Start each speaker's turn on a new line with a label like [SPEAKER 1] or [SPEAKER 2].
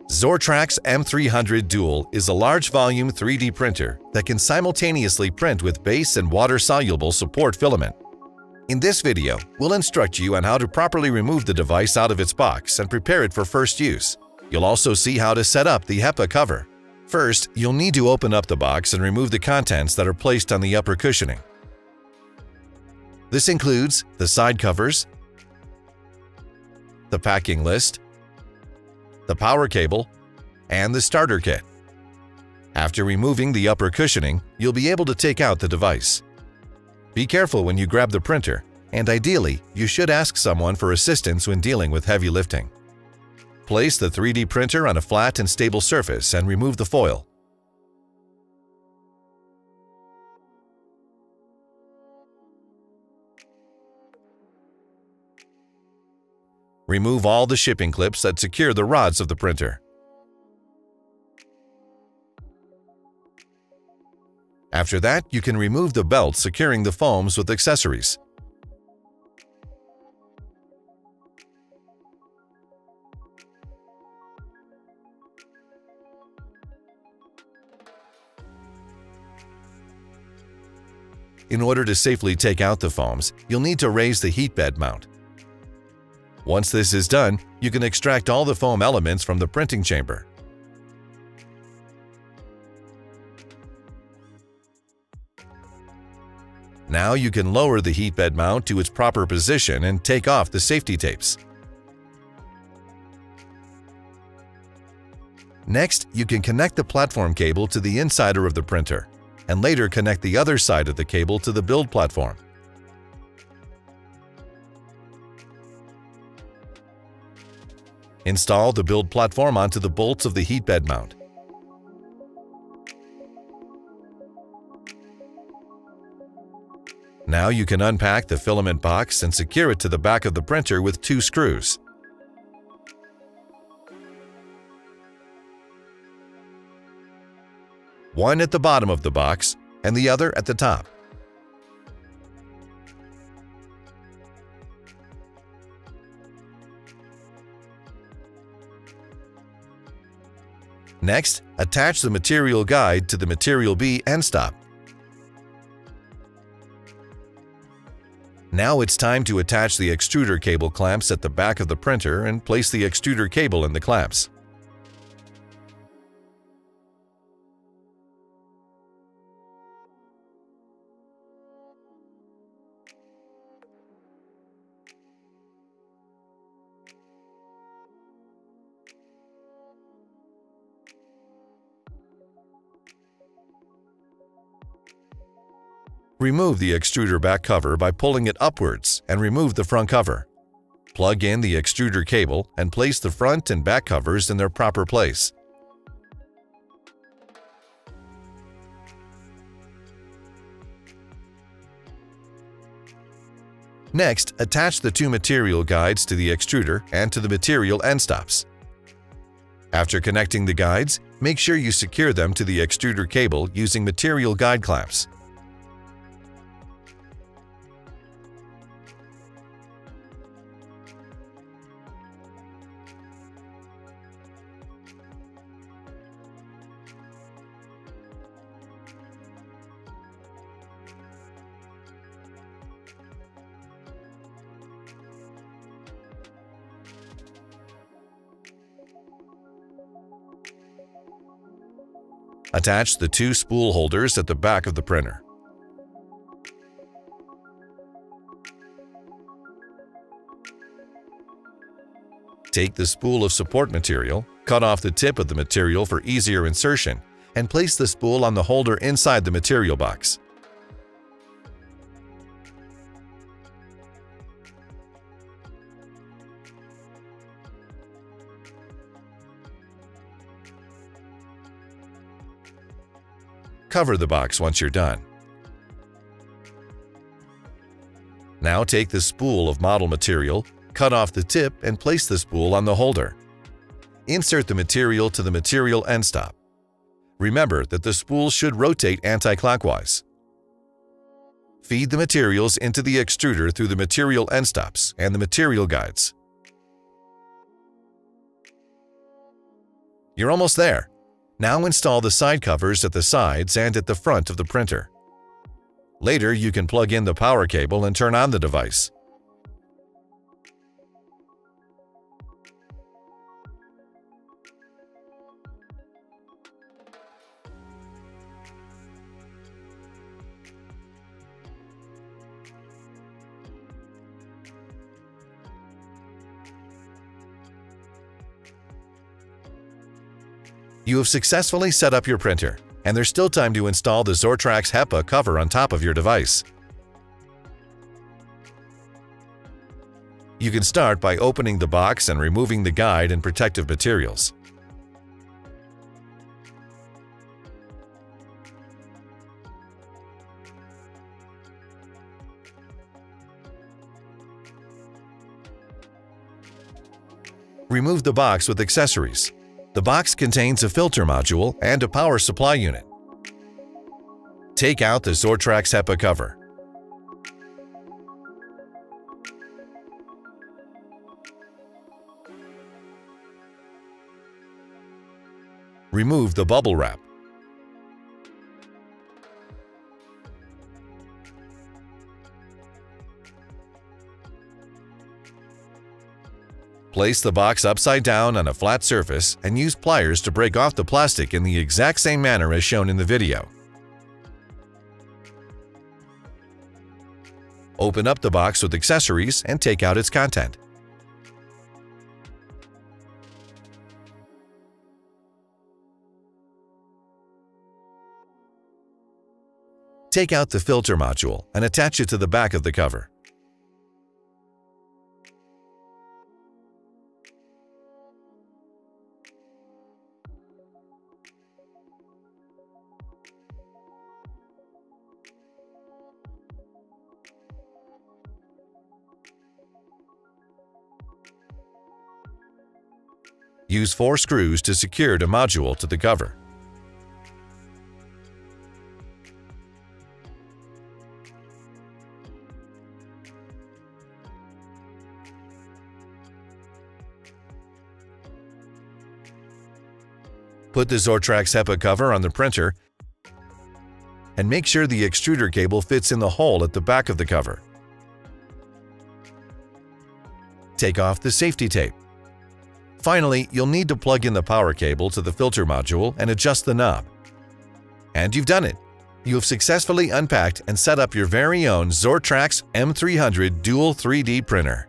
[SPEAKER 1] Zortrax M300 Dual is a large-volume 3D printer that can simultaneously print with base and water-soluble support filament. In this video, we'll instruct you on how to properly remove the device out of its box and prepare it for first use. You'll also see how to set up the HEPA cover. First, you'll need to open up the box and remove the contents that are placed on the upper cushioning. This includes the side covers, the packing list, the power cable, and the starter kit. After removing the upper cushioning, you'll be able to take out the device. Be careful when you grab the printer, and ideally, you should ask someone for assistance when dealing with heavy lifting. Place the 3D printer on a flat and stable surface and remove the foil. Remove all the shipping clips that secure the rods of the printer. After that, you can remove the belt securing the foams with accessories. In order to safely take out the foams, you'll need to raise the heat bed mount. Once this is done, you can extract all the foam elements from the printing chamber. Now you can lower the heat bed mount to its proper position and take off the safety tapes. Next, you can connect the platform cable to the insider of the printer, and later connect the other side of the cable to the build platform. Install the build platform onto the bolts of the heat bed mount. Now you can unpack the filament box and secure it to the back of the printer with 2 screws. One at the bottom of the box and the other at the top. Next, attach the material guide to the material B end stop. Now it's time to attach the extruder cable clamps at the back of the printer and place the extruder cable in the clamps. Remove the extruder back cover by pulling it upwards and remove the front cover. Plug in the extruder cable and place the front and back covers in their proper place. Next, attach the 2 material guides to the extruder and to the material end stops. After connecting the guides, make sure you secure them to the extruder cable using material guide clamps. Attach the 2 spool holders at the back of the printer. Take the spool of support material, cut off the tip of the material for easier insertion, and place the spool on the holder inside the material box. Cover the box once you're done. Now take the spool of model material, cut off the tip and place the spool on the holder. Insert the material to the material end stop. Remember that the spool should rotate anti-clockwise. Feed the materials into the extruder through the material end stops and the material guides. You're almost there. Now install the side covers at the sides and at the front of the printer. Later, you can plug in the power cable and turn on the device. You have successfully set up your printer, and there's still time to install the Zortrax HEPA cover on top of your device. You can start by opening the box and removing the guide and protective materials. Remove the box with accessories. The box contains a filter module and a power supply unit. Take out the Zortrax HEPA cover. Remove the bubble wrap. Place the box upside down on a flat surface and use pliers to break off the plastic in the exact same manner as shown in the video. Open up the box with accessories and take out its content. Take out the filter module and attach it to the back of the cover. Use 4 screws to secure the module to the cover. Put the Zortrax HEPA cover on the printer and make sure the extruder cable fits in the hole at the back of the cover. Take off the safety tape. Finally, you'll need to plug in the power cable to the filter module and adjust the knob. And you've done it! You have successfully unpacked and set up your very own Zortrax M300 Dual 3D printer.